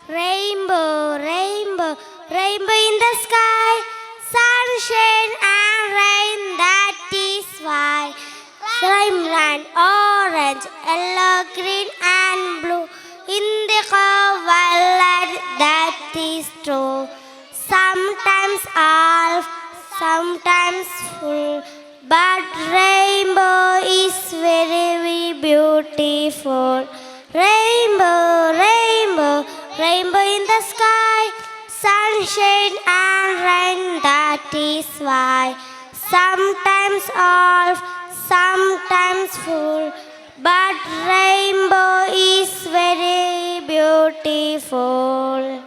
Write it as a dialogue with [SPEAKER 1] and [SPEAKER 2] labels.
[SPEAKER 1] Rainbow, rainbow, rainbow in the sky, sunshine and rain, that is why. Rainbow, orange, yellow, green and blue, indigo, violet, that is true. Sometimes half, sometimes full, but rainbow is very beautiful. Rainbow, rainbow, rainbow in the sky, sunshine and rain, that is why. Sometimes half, sometimes full, but rainbow is very beautiful.